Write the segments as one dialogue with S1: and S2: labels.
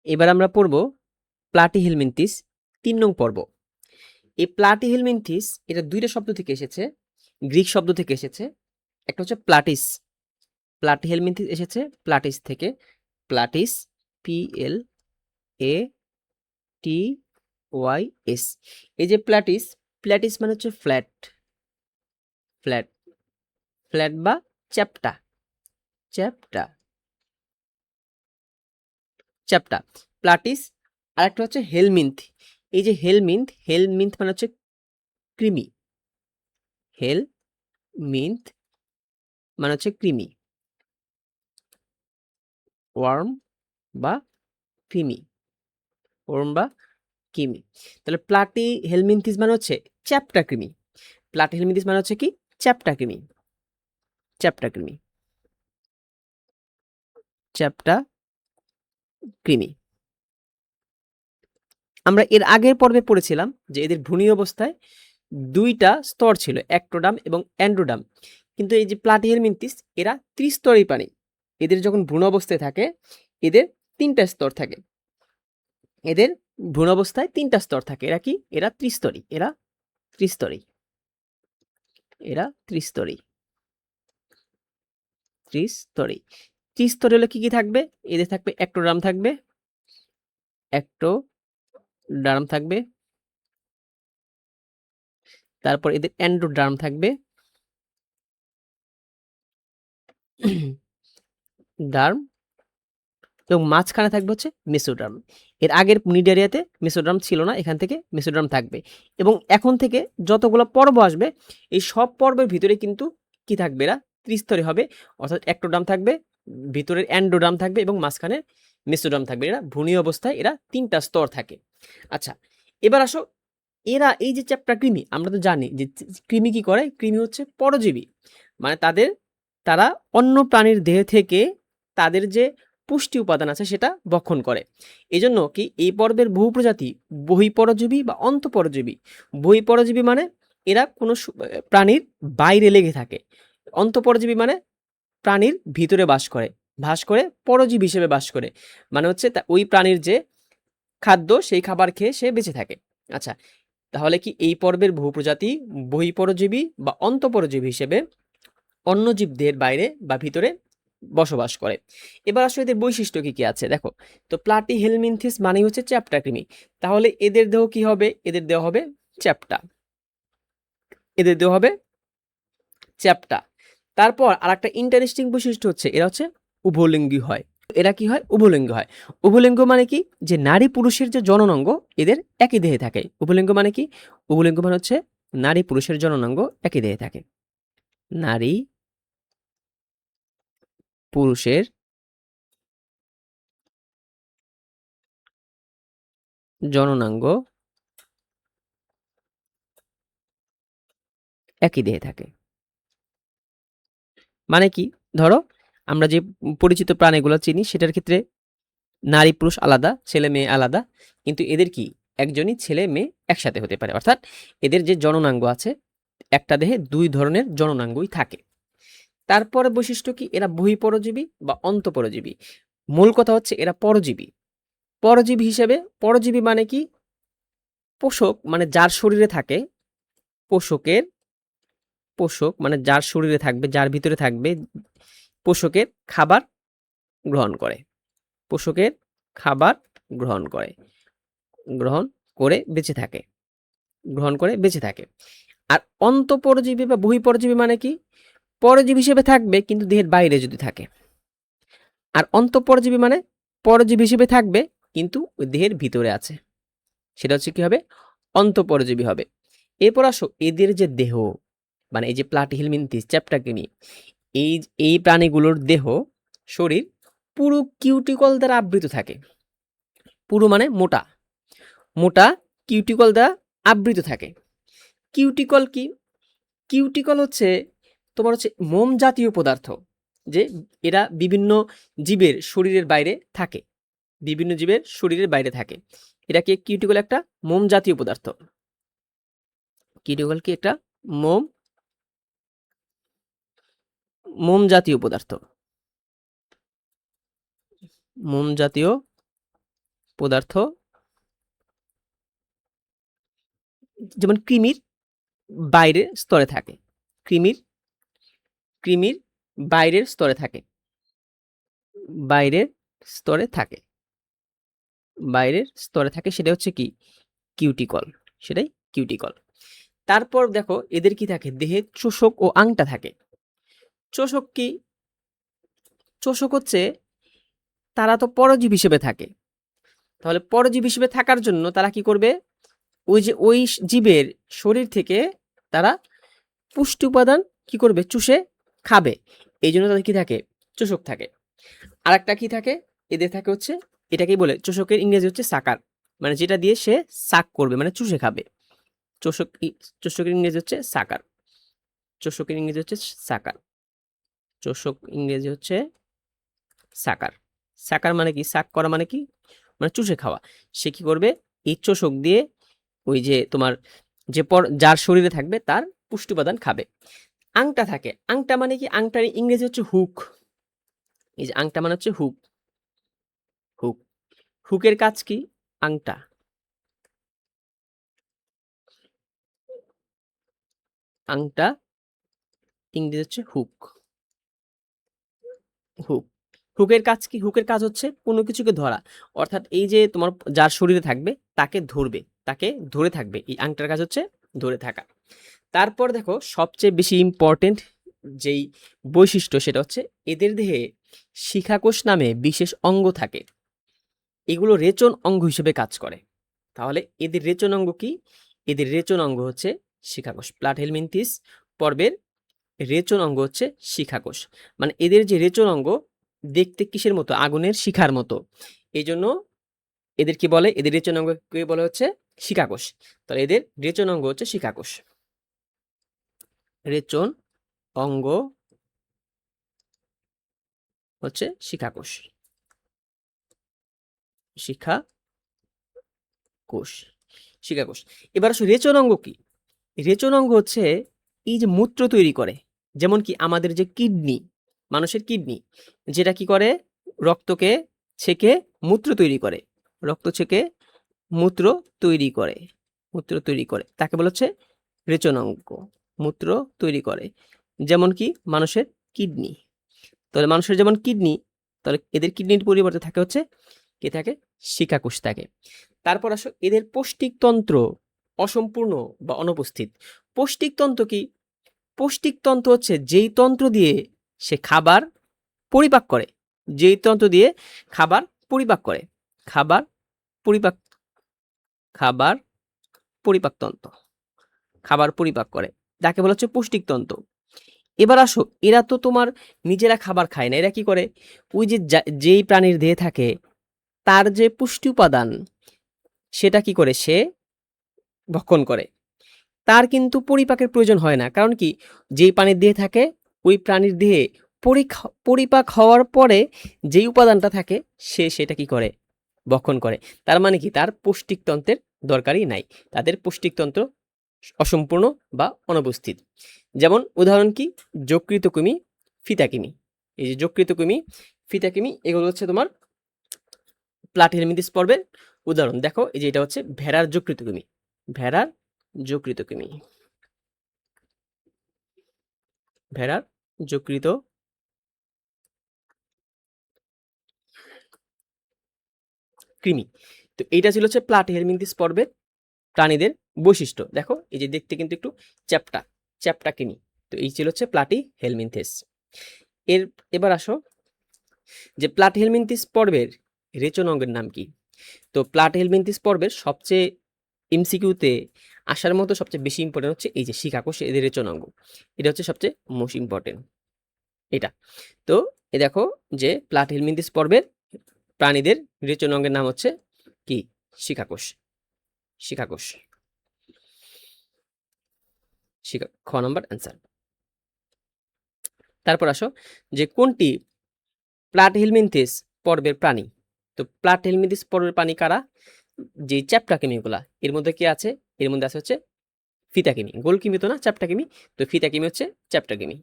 S1: এবার আমরা পড়ব প্লাটিহেলমিনথিস ৩ নং পর্ব। এই প্লাটিহেলমিনথিস এটা ২টা শব্দ থেকে এসেছে, গ্রিক শব্দ থেকে এসেছে। একটা হচ্ছে প্লাটিস, প্লাটিহেলমিনথিস এসেছে প্লাটিস থেকে, প্লাটিস PLATYS। এই যে প্লাটিস, প্লাটিস মানে হচ্ছে ফ্ল্যাট, ফ্ল্যাট, ফ্ল্যাট বা চ্যাপ্টা, চ্যাপ্টা, চ্যাপ্টা, প্লাটিস। আর একটা হচ্ছে হেলমিন্থ। এই যে হেলমিন্থ, হেলমিন্থ মানে হচ্ছে কৃমি, হেলমিন্থ মানে হচ্ছে কৃমি, ওয়ার্ম বা কৃমি, ওয়ার্ম বা কৃমি। তাহলে প্লাটি হেলমিনথিস মানে হচ্ছে চ্যাপ্টা কৃমি, প্লাটি হেলমিনথিস মানে হচ্ছে কি চ্যাপ্টা কৃমি, চ্যাপ্টা কৃমি, চ্যাপ্টা কৃমি। আমরা এর আগের পর্বে পড়েছিলাম যে এদের ভ্রূণী অবস্থায় ২টা স্তর ছিল, অ্যাক্টোডার্ম এবং অ্যান্ড্রোডার্ম। কিন্তু এই যে প্লাটিহেলমিনথিস এরা ত্রিস্তরী প্রাণী। এদের যখন ভ্রূণ অবস্থায় থাকে এদের ৩টা স্তর থাকে, এদের ভ্রূণ অবস্থায় ৩টা স্তর থাকে। এরা কি? এরা ত্রিস্তরী, এরা ত্রিস্তরী, এরা ত্রিস্তরী, ত্রিস্তরী। ত্রিস্তরী হলে কি কি থাকবে? এদের থাকবে অ্যাক্টোডার্ম থাকবে, অ্যাক্টোডার্ম থাকবে, তারপর এদের অ্যান্ড্রোডার্ম থাকবে, ডার্ম, এবং মাঝখানে থাকবে হচ্ছে মেসোডার্ম। এর আগের নিডারিয়াতে মেসোডার্ম ছিল না, এখান থেকে মেসোডার্ম থাকবে। এবং এখন থেকে যতগুলো পর্ব আসবে এই সব পর্বের ভিতরে কিন্তু কি থাকবে? এরা ত্রিস্তরী হবে, অর্থাৎ অ্যাক্টোডার্ম থাকবে, ভিতরের অ্যান্ডোডার্ম থাকবে এবং মাঝখানে মেসোডার্ম থাকবে। এরা ভ্রূণীয় অবস্থায় এরা ৩টা স্তর থাকে। আচ্ছা, এবার আসো, এরা এই যে চ্যাপ্টা কৃমি, আমরা তো জানি যে কৃমি কি করে? কৃমি হচ্ছে পরজীবী, মানে তারা অন্য প্রাণীর দেহ থেকে তাদের যে পুষ্টি উপাদান আছে সেটা ভক্ষণ করে। এজন্য কি এই পর্বের বহু প্রজাতি বহিঃপরজীবী বা অন্তঃপরজীবী। বহিঃপরজীবী মানে এরা কোনো প্রাণীর বাইরে লেগে থাকে, অন্তঃপরজীবী মানে প্রাণীর ভিতরে বাস করে পরজীবী হিসেবে বাস করে, মানে হচ্ছে ওই প্রাণীর যে খাদ্য সেই খাবার খেয়ে সে বেঁচে থাকে। আচ্ছা, তাহলে কি এই পর্বের বহু প্রজাতি বহিঃপরজীবী বা অন্তঃপরজীবী হিসেবে অন্য জীবদের বাইরে বা ভিতরে বসবাস করে। এবার আসলে এদের বৈশিষ্ট্য কি কি আছে দেখো। তো প্লাটিহেলমিনথিস মানে হচ্ছে চ্যাপ্টা কৃমি। তাহলে এদের দেহ কি হবে? এদের দেহ হবে চ্যাপ্টা, এদের দেহ হবে চ্যাপ্টা। তারপর আরেকটা ইন্টারেস্টিং বৈশিষ্ট্য হচ্ছে এরা হচ্ছে উভলিঙ্গী হয়। এরা কি হয়? উভলিঙ্গ হয়। উভলিঙ্গ মানে কি? যে নারী পুরুষের যে জননাঙ্গ এদের একই দেহে থাকে। উভলিঙ্গ মানে কি? উভলিঙ্গ মানে হচ্ছে নারী পুরুষের জননাঙ্গ একই দেহে থাকে। নারী পুরুষের জননাঙ্গ একই দেহে থাকে। মানে কি? ধরো আমরা যে পরিচিত প্রাণীগুলো চিনি সেটার ক্ষেত্রে নারী পুরুষ আলাদা, ছেলে মেয়ে আলাদা, কিন্তু এদের কি একজনই ছেলে মেয়ে একসাথে হতে পারে, অর্থাৎ এদের যে জননাঙ্গ আছে একটা দেহে ২ ধরনের জননাঙ্গই থাকে। তারপরে বৈশিষ্ট্য কি? এরা বহিঃপরজীবী বা অন্তঃপরজীবী। মূল কথা হচ্ছে এরা পরজীবী। পরজীবী হিসেবে, পরজীবী মানে কি? পোষক মানে যার শরীরে থাকে, পোষকের, পোষক মানে যার শরীরে থাকবে, যার ভিতরে থাকবে, পোষকের খাবার গ্রহণ করে, পোষকের খাবার গ্রহণ করে, গ্রহণ করে বেঁচে থাকে, গ্রহণ করে বেঁচে থাকে। আর অন্তঃপরজীবী বা বহিঃপরজীবী মানে কি? পরজীবী হিসেবে থাকবে কিন্তু দেহের বাইরে যদি থাকে। আর অন্তঃপরজীবী মানে পরজীবী হিসেবে থাকবে কিন্তু ওই দেহের ভিতরে আছে, সেটা হচ্ছে কি হবে? অন্তঃপরজীবী হবে। এরপর আসো এদের যে দেহ, মানে এই যে প্লাটিহেলমিনথিস চ্যাপ্টাকিনি, এই এই প্রাণীগুলোর দেহ, শরীর পুরো কিউটিকল দ্বারা আবৃত থাকে। পুরো মানে মোটা, মোটা কিউটিকল দ্বারা আবৃত থাকে। কিউটিকল কি? কিউটিকল হচ্ছে তোমার হচ্ছে মোম জাতীয় পদার্থ, যে এরা বিভিন্ন জীবের শরীরের বাইরে থাকে, বিভিন্ন জীবের শরীরের বাইরে থাকে। এটা কি? কিউটিকল একটা মোম জাতীয় পদার্থ। কিউটিকল কি? একটা মোম, মোম জাতীয় পদার্থ, মোম জাতীয় পদার্থ যেমন কৃমির বাইরের স্তরে থাকে, কৃমির কৃমির বাইরের স্তরে থাকে, বাইরের স্তরে থাকে, বাইরের স্তরে থাকে, সেটা হচ্ছে কি কিউটিকল, সেটাই কিউটিকল। তারপর দেখো এদের কি থাকে, দেহে চোষক ও আংটা থাকে। চোষক কি, চোষক হচ্ছে তারা তো পরজীব হিসেবে থাকে, তাহলে পরজীব হিসেবে থাকার জন্য তারা কি করবে, ওই জীবের শরীর থেকে তারা পুষ্টি উপাদান কি করবে, চুষে খাবে, এই জন্য তাদের কি থাকে, চোষক থাকে। আর একটা কি থাকে, এদের থাকে হচ্ছে, এটাকেই বলে চোষকের ইংরেজি হচ্ছে সাকার, মানে যেটা দিয়ে সে সাক করবে, মানে চুষে খাবে। চোষকের ইংরেজি হচ্ছে সাকার, চোষকের ইংরেজি হচ্ছে সাকার, চোষক ইংরেজি হচ্ছে সাকার। সাকার মানে কি, সাক করা মানে কি, মানে চুষে খাওয়া। সে কি করবে, এই চোষক দিয়ে ওই যে তোমার যার শরীরে থাকবে তার পুষ্টি উপাদান খাবে। আংটা থাকে, আংটা মানে কি, আংটার ইংরেজি হচ্ছে হুক, এই যে আংটা মানে হচ্ছে হুক, হুক, হুকের কাজ কি, আংটা, আংটা ইংরেজি হচ্ছে হুক, হুক, হুকের কাজ কি, হুকের কাজ হচ্ছে কোনো কিছুকে ধরা, অর্থাৎ এই যে তোমার যার শরীরে থাকবে তাকে ধরবে, তাকে ধরে থাকবে, এই আংটার কাজ হচ্ছে ধরে থাকা। তারপর দেখো সবচেয়ে বেশি ইম্পর্টেন্ট যেই বৈশিষ্ট্য, সেটা হচ্ছে এদের দেহে শিখাকোষ নামে বিশেষ অঙ্গ থাকে, এগুলো রেচন অঙ্গ হিসেবে কাজ করে। তাহলে এদের রেচন অঙ্গ কি, এদের রেচন অঙ্গ হচ্ছে শিখাকোষ। প্লাটিহেলমিনথিস পর্বের রেচন অঙ্গ হচ্ছে শিখাকোষ, মানে এদের যে রেচন অঙ্গ দেখতে কিসের মতো, আগুনের শিখার মতো, এই জন্য এদের কি বলে, এদের রেচন অঙ্গকে বলে হচ্ছে শিখাকোষ। তাহলে এদের রেচন অঙ্গ হচ্ছে শিখাকোষ, রেচন অঙ্গ হচ্ছে শিখাকোষ, শিখাকোষ, শিখাকোষ। এবার আসলে রেচন অঙ্গ কি, রেচন অঙ্গ হচ্ছে এই যে মূত্র তৈরি করে, যেমন কি আমাদের যে কিডনি, মানুষের কিডনি, যেটা কি করে, রক্তকে ছেঁকে মূত্র তৈরি করে, রক্ত ছেঁকে মূত্র তৈরি করে, মূত্র তৈরি করে, তাকে বলা হচ্ছে রেচন অঙ্গ, মূত্র তৈরি করে, যেমন কি মানুষের কিডনি। তাহলে মানুষের যেমন কিডনি, তাহলে এদের কিডনির পরিবর্তে থাকে হচ্ছে কি থাকে, শিখাকোষ থাকে। তারপর আসো এদের পৌষ্টিকতন্ত্র অসম্পূর্ণ বা অনুপস্থিত। পৌষ্টিকতন্ত্র কি, পৌষ্টিকতন্ত্র হচ্ছে যেই তন্ত্র দিয়ে সে খাবার পরিপাক করে, যেই তন্ত্র দিয়ে খাবার পরিপাক করে, খাবার পরিপাক, খাবার পরিপাকতন্ত্র, খাবার পরিপাক করে, যাকে বলা হচ্ছে পৌষ্টিকতন্ত্র। এবার আসো এরা তো তোমার নিজেরা খাবার খায় না, এরা কি করে, ওই যে যেই প্রাণীর দেহে থাকে তার যে পুষ্টি উপাদান সেটা কি করে, সে ভক্ষণ করে, তার কিন্তু পরিপাকের প্রয়োজন হয় না, কারণ কি, যেই প্রাণীর দেহে থাকে ওই প্রাণীর দেহে পরিপাক হওয়ার পরে যেই উপাদানটা থাকে সে সেটা কি করে, ভক্ষণ করে। তার মানে কি, তার পৌষ্টিকতন্ত্রের দরকারই নাই, তাদের পৌষ্টিকতন্ত্র অসম্পূর্ণ বা অনুপস্থিত। যেমন উদাহরণ কি, যকৃতকৃমি, ফিতাকৃমি, এই যে যকৃতকৃমি, ফিতাকৃমি, এগুলো হচ্ছে তোমার প্লাটিহেলমিনথিস পর্বের উদাহরণ। দেখো এই যে এটা হচ্ছে ভেড়ার যকৃতকৃমি, ভেড়ার যকৃতকৃমি, ভেড়ার যকৃত কৃমি। তো এইটা ছিল হচ্ছে প্লাটিহেলমিনথিস পর্বের প্রাণীদের বৈশিষ্ট্য। দেখো এই যে দেখতে কিন্তু একটু চ্যাপ্টা চ্যাপ্টা কৃমি। তো এই ছিল হচ্ছে প্লাটিহেলমিনথিস। এবার আসো যে প্লাটিহেলমিনথিস পর্বের রেচন অঙ্গের নাম কি। তো প্লাটিহেলমিনথিস পর্বের সবচেয়ে এমসিকিউতে আসার মতো সবচেয়ে বেশি ইম্পর্টেন্ট হচ্ছে এই যে শিখাকোষ, এদের রেচন অঙ্গ, এটা হচ্ছে সবচেয়ে মোস্ট ইম্পর্টেন্ট এটা। তো এ দেখো যে প্লাটিহেলমিনথিস পর্বের প্রাণীদের রেচন অঙ্গের নাম হচ্ছে কি, শিখাকোষ, শিখাকোষ, খ নম্বর অ্যান্সার। তারপর আসো যে কোনটি প্লাটিহেলমিনথিস পর্বের প্রাণী। তো প্লাটিহেলমিনথিস পর্বের প্রাণী কারা, যে চ্যাপ্টাকৃমিগুলা, এর মধ্যে কি আছে, এর মধ্যে আছে হচ্ছে ফিতাকৃমি, গোলকৃমি তো না, চ্যাপ্টাকৃমি। তো ফিতাকৃমি হচ্ছে চ্যাপ্টাকৃমি,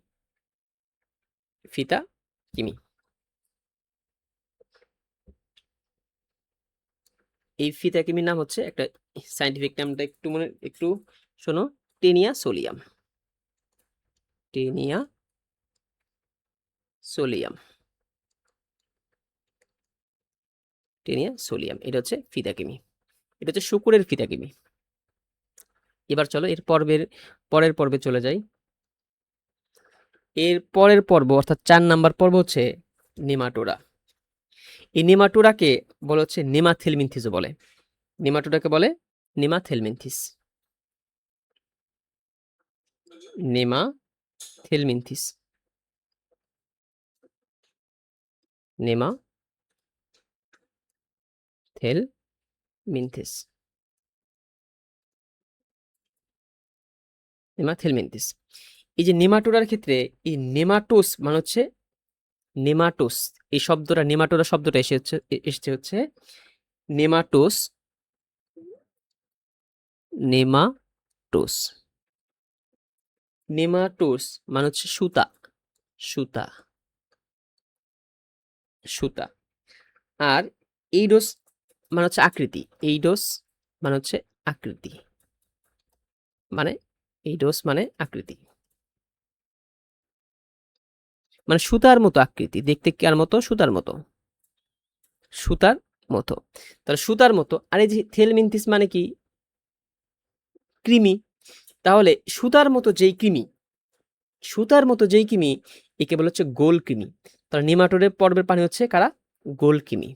S1: ফিতাকৃমি। এই ফিতা কৃমির নাম হচ্ছে, একটা সায়েন্টিফিক নামটা একটু শোনো, taenia solium. Taenia solium. Taenia solium, এটা হচ্ছে ফিতা কৃমি। এটা হচ্ছে শূকরের ফিতা কৃমি। এবার চলো এর পরের পর্বে চলে যাই। এর পরের পর্ব অর্থাৎ 4 নাম্বার পর্ব হচ্ছে নেমাটোরা। এই নেমাটোরাকে বলা হচ্ছে নেমাথেলমিনথিসও বলে। নেমাটোরাকে বলে নেমাথেলমিনথিস। নেমাথেলমিনথিস। নেমাথেলমিনথিস। নেমাথেলমিনথিস। এই যে নেমাটোরার ক্ষেত্রে এই নেমাটোস মানে হচ্ছে নেমাটোস, এই শব্দটা নেমাটোরা শব্দটা এসেছে হচ্ছে নেমাটোস। নেমাটোস। নেমাটোস মানে হচ্ছে সুতা। সুতা। সুতা। আর এইডোস মানে হচ্ছে আকৃতি। এইডোস মানে হচ্ছে আকৃতি। মানে এইডোস মানে আকৃতি, মানে সুতার মতো আকৃতি, দেখতে কার মতো? সুতার মতো। সুতার মতো। তাহলে সুতার মতো। আর এই যে থেলমিনথিস মানে কি? কৃমি। তাহলে সুতার মতো যেই কৃমি, সুতার মতো যেই কৃমি, একে বলা হচ্ছে গোল কৃমি। তাহলে নেমাটোডের পর্বের প্রাণী হচ্ছে কারা? গোল কৃমি।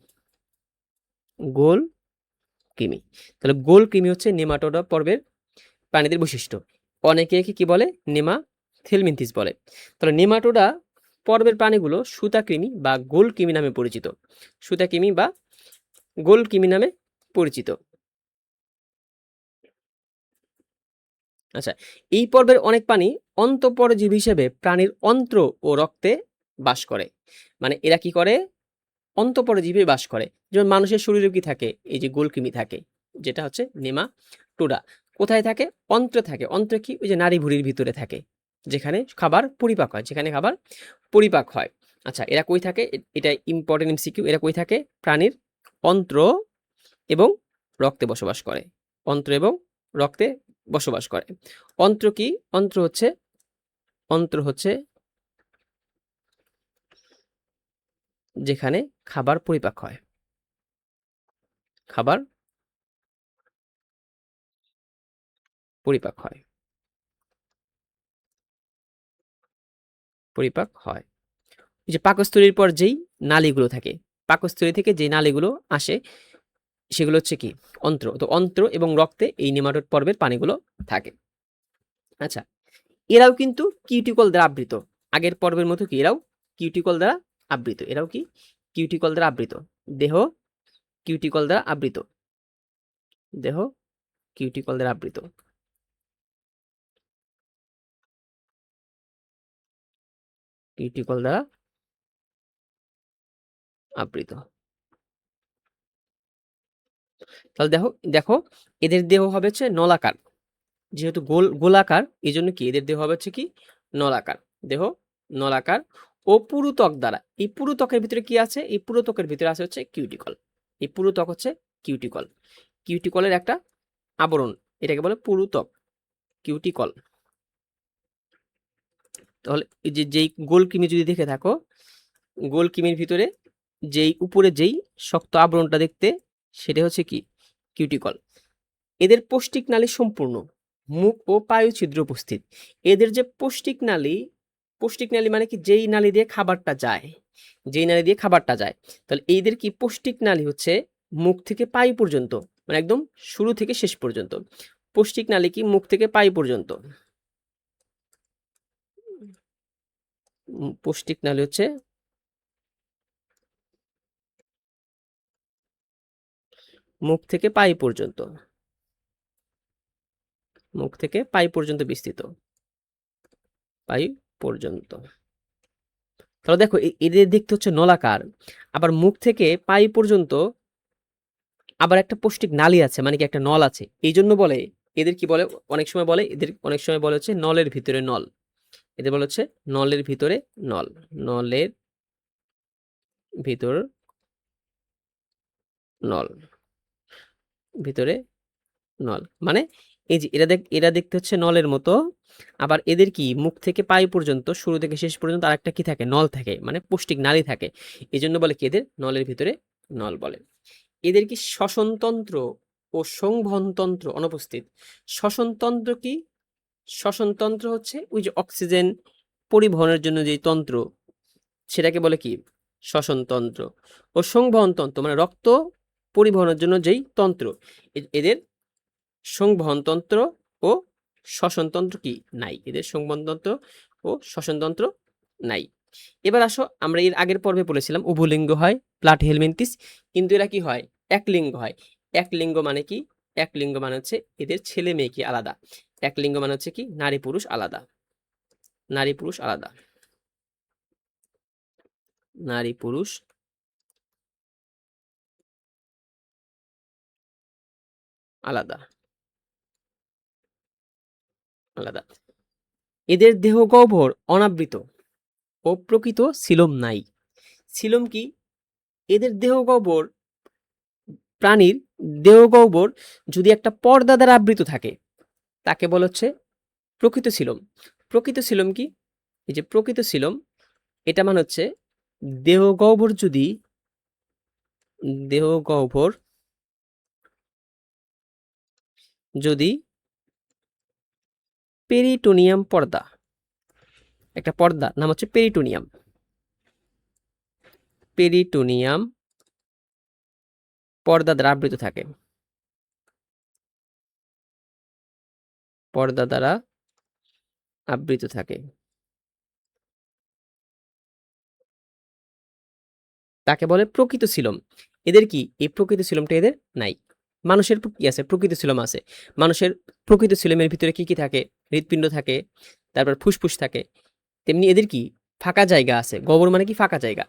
S1: গোল কৃমি। তাহলে গোল কৃমি হচ্ছে নেমাটোডা পর্বের প্রাণীদের বৈশিষ্ট্য। অনেকে একে কি বলে? নেমাথেলমিনথিস বলে। তাহলে নেমাটোডা পর্বের প্রাণীগুলো সুতাকৃমি বা গোল কৃমি নামে পরিচিত। সুতাকৃমি বা গোল কৃমি নামে পরিচিত। আচ্ছা, এই পর্বের অনেক প্রাণী অন্তঃপরজীবী হিসেবে প্রাণীর অন্ত্র ও রক্তে বাস করে। মানে এরা কি করে? অন্তঃপরজীবী বাস করে। যেমন মানুষের শরীরে কি থাকে? এই যে গোলকৃমি থাকে, যেটা হচ্ছে নেমাটোডা। কোথায় থাকে? অন্ত্রে থাকে। অন্ত্রে কি? ওই যে নাড়ি ভুঁড়ির ভিতরে থাকে, যেখানে খাবার পরিপাক হয়, যেখানে খাবার পরিপাক হয়। আচ্ছা, এরা কই থাকে? এটা ইম্পর্টেন্ট এমসিকিউ। এরা কই থাকে? প্রাণীর অন্ত্র এবং রক্তে বসবাস করে। অন্ত্র এবং রক্তে বসবাস করে। অন্ত্র কি? অন্ত্র হচ্ছে যেখানে খাবার পরিপাক হয়। খাবার পরিপাক হয়। পরিপাক হয়। এই যে পাকস্থলীর পর যেই নালীগুলো থাকে, পাকস্থলী থেকে যে নালীগুলো আসে, সেগুলো হচ্ছে কি? অন্ত্র। তো অন্ত্র এবং রক্তে এই নেমাটোড পর্বের প্রাণীগুলো থাকে। আচ্ছা, এরাও কিন্তু কিউটিকল দ্বারা আবৃত। আগের পর্বের মতো কি এরাও কিউটিকল দ্বারা আবৃত। এরাও কি? কিউটিকল দ্বারা আবৃত। দেহ কিউটিকল দ্বারা আবৃত। দেহ কিউটিকল দ্বারা আবৃত। কিউটিকল দ্বারা আবৃত। তাহলে দেখো দেখো এদের দেহ হবে হচ্ছে নলাকার। যেহেতু গোলাকার, এই জন্য কি এদের দেহ হবে হচ্ছে কি? নলাকার। দেহ নলাকার ও পুরু ত্বক দ্বারা। এই পুরু ত্বকের ভিতরে কি আছে? এই পুরু ত্বকের ভিতরে আছে হচ্ছে কিউটিকল। এই পুরু ত্বক হচ্ছে কিউটিকল। কিউটিকলের একটা আবরণ, এটাকে বলে পুরু ত্বক, কিউটিকল। তাহলে এই যে যেই গোল কৃমি যদি দেখে থাকো, গোল কৃমির ভিতরে যেই উপরে যেই শক্ত আবরণটা দেখতে, সেটা হচ্ছে কি? কিউটিকল। এদের পৌষ্টিক নালী সম্পূর্ণ, মুখ ও পায়ু ছিদ্র উপস্থিত। এদের যে পৌষ্টিক নালী, পৌষ্টিক নালী মানে কি? যেই নালী দিয়ে খাবারটা যায়, যেই নালী দিয়ে খাবারটা যায়। তাহলে এইদের কি পৌষ্টিক নালী হচ্ছে মুখ থেকে পায়ু পর্যন্ত, মানে একদম শুরু থেকে শেষ পর্যন্ত। পৌষ্টিক নালী কি? মুখ থেকে পায়ু পর্যন্ত। পৌষ্টিক নালী হচ্ছে মুখ থেকে পায়ু পর্যন্ত। মুখ থেকে পায়ু পর্যন্ত বিস্তৃত। পায়ু পর্যন্ত। তাহলে দেখো এদের দেখতে হচ্ছে নলাকার। আবার মুখ থেকে পায়ু পর্যন্ত আবার একটা পৌষ্টিক নালী আছে, মানে কি? একটা নল আছে। এই জন্য বলে এদের কি বলে? অনেক সময় বলে এদের, অনেক সময় বলে হচ্ছে নলের ভিতরে নল। এদের বলে হচ্ছে নলের ভিতরে নল। নলের ভিতর নল। ভিতরে নল, মানে এই যে এরা দেখতে হচ্ছে নলের মতো, আবার এদের কি মুখ থেকে পাই পর্যন্ত, শুরু থেকে শেষ পর্যন্ত আরেকটা কি থাকে, নল থাকে, মানে পৌষ্টিক নালী থাকে। এই জন্য বলে কি এদের নলের ভিতরে নল বলে। এদের কি শ্বসনতন্ত্র ও সংবহনতন্ত্র অনুপস্থিত। শ্বসনতন্ত্র কি? শ্বসনতন্ত্র হচ্ছে ওই যে অক্সিজেন পরিবহনের জন্য যে তন্ত্র, সেটাকে বলে কি শ্বসনতন্ত্র। ও সংবহনতন্ত্র মানে রক্ত পরিবহনের জন্য যেই তন্ত্র, এদের সংবহনতন্ত্র ও শ্বসনতন্ত্র কি নাই, এদের সংবহনতন্ত্র ও শ্বসনতন্ত্র নাই। এবার আসো, আমরা এর আগের পর্বে বলেছিলাম উভলিঙ্গ হয় প্লাটিহেলমিনথিস, কিন্তু এরা কি হয়, একলিঙ্গ হয়। একলিঙ্গ মানে কি? একলিঙ্গ মানে হচ্ছে এদের ছেলে মেয়ে কি আলাদা। একলিঙ্গ মানে হচ্ছে কি নারী পুরুষ আলাদা, নারী পুরুষ আলাদা, নারী পুরুষ আলাদা, আলাদা। এদের দেহ গহ্বর অনাবৃত ও প্রকৃত সিলোম নাই। সিলোম কি? এদের দেহ গহ্বর, প্রাণীর দেহ গহ্বর যদি একটা পর্দা দ্বারা আবৃত থাকে, তাকে বলা হচ্ছে প্রকৃত সিলোম। প্রকৃত সিলোম কি? এই যে প্রকৃত সিলোম, এটা মানে হচ্ছে দেহ গহ্বর যদি, দেহ গহ্বর যদি পেরিটোনিয়াম পর্দা, একটা পর্দা নাম হচ্ছে পেরিটোনিয়াম, পেরিটোনিয়াম পর্দা দ্বারা আবৃত থাকে, পর্দা দ্বারা আবৃত থাকে, তাকে বলে প্রকৃত সিলোম। এদের কি এই প্রকৃত সিলোমটা এদের নাই। মানুষের কি আছে, প্রকৃত সিলোম আছে। মানুষের প্রকৃত সিলোমের ভিতরে কি কি থাকে, হৃৎপিণ্ড থাকে, তারপর ফুসফুস থাকে। তেমনি এদের কি ফাঁকা জায়গা আছে, গহ্বর মানে কি ফাঁকা জায়গা,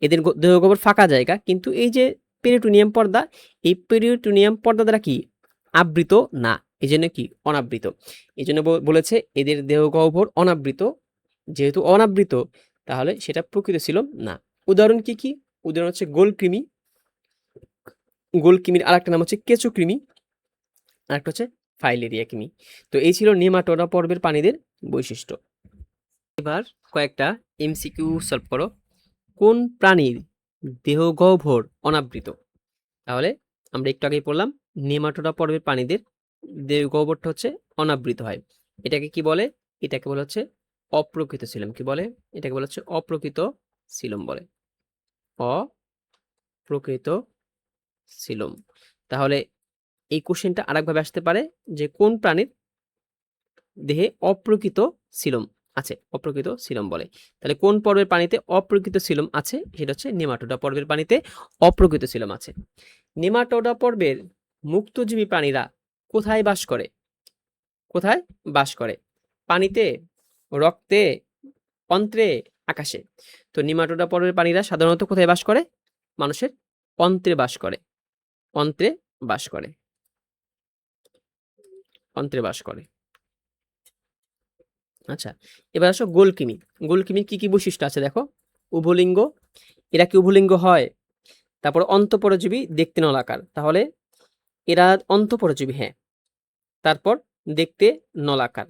S1: এদের দেহ গহ্বর ফাঁকা জায়গা, কিন্তু এই যে পেরিটোনিয়াম পর্দা, এই পেরিটোনিয়াম পর্দা দ্বারা কি আবৃত না, এই জন্য কি অনাবৃত। এই জন্য বলেছে এদের দেহ গহ্বর অনাবৃত, যেহেতু অনাবৃত তাহলে সেটা প্রকৃত সিলোম না। উদাহরণ কি কি? উদাহরণ হচ্ছে গোলকৃমি, গোলকৃমির আরেকটা নাম হচ্ছে কেঁচোকৃমি, আরেকটা হচ্ছে ফাইলেরিয়া কৃমি। তো এই ছিল নেমাটোডা পর্বের প্রাণীদের বৈশিষ্ট্য। এবার কয়েকটা এমসিকিউ সলভ করো। কোন প্রাণীর দেহ গহ্বর অনাবৃত? তাহলে আমরা একটু আগেই পড়লাম নেমাটোডা পর্বের প্রাণীদের দেহ গহ্বরটা হচ্ছে অনাবৃত হয়। এটাকে কি বলে? এটাকে বলা হচ্ছে অপ্রকৃত সিলোম। কি বলে? এটাকে বলা হচ্ছে অপ্রকৃত সিলোম বলে, অপ্রকৃত সিলোম। তাহলে এই কোশ্চেনটা আরেকভাবে আসতে পারে যে কোন প্রাণীর দেহে অপ্রকৃত সিলোম আছে, অপ্রকৃত সিলোম বলে। তাহলে কোন পর্বের পানিতে অপ্রকৃত সিলোম আছে? সেটা হচ্ছে নেমাটোডা পর্বের পানিতে অপ্রকৃত সিলোম আছে। নেমাটোডা পর্বের মুক্তজীবী প্রাণীরা কোথায় বাস করে? কোথায় বাস করে? পানিতে, রক্তে, অন্ত্রে, আকাশে। তো নেমাটোডা পর্বের প্রাণীরা সাধারণত কোথায় বাস করে? মানুষের অন্ত্রে বাস করে, অন্ত্রে বাস করে, অন্ত্রে বাস করে। আচ্ছা, এবার আসো গোলকৃমি। গোলকৃমির কি কি বৈশিষ্ট্য আছে দেখো। উভলিঙ্গ, এরা কি উভলিঙ্গ হয়? তারপর অন্তঃপরজীবী, দেখতে নলাকার, তাহলে এরা অন্তঃপরজীবী, হ্যাঁ। তারপর দেখতে নলাকার,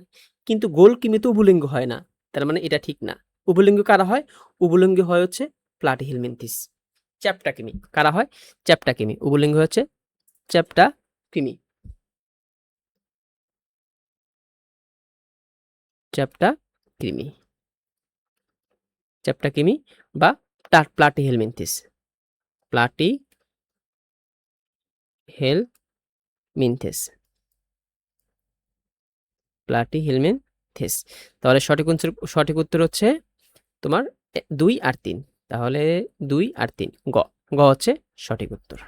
S1: কিন্তু গোলকৃমি তো উভলিঙ্গ হয় না, তার মানে এটা ঠিক না। উভলিঙ্গ কারা হয়? উভলিঙ্গ হয় হচ্ছে প্লাটিহেলমিনথিস। চ্যাপ্টা কৃমি কারা হয়? চ্যাপ্টা কৃমি। উভলিঙ্গ হচ্ছে চ্যাপ্টা কৃমি, চ্যাপ্টা কৃমি, চ্যাপ্টা কৃমি বা প্লাটিহেলমিনথিস, প্লাটিহেলমিনথিস, প্লাটিহেলমিনথিস। তাহলে সঠিক উত্তর হচ্ছে তোমার 2 আর 3। তাহলে 2 আর 3, গ গ হচ্ছে সঠিক উত্তর।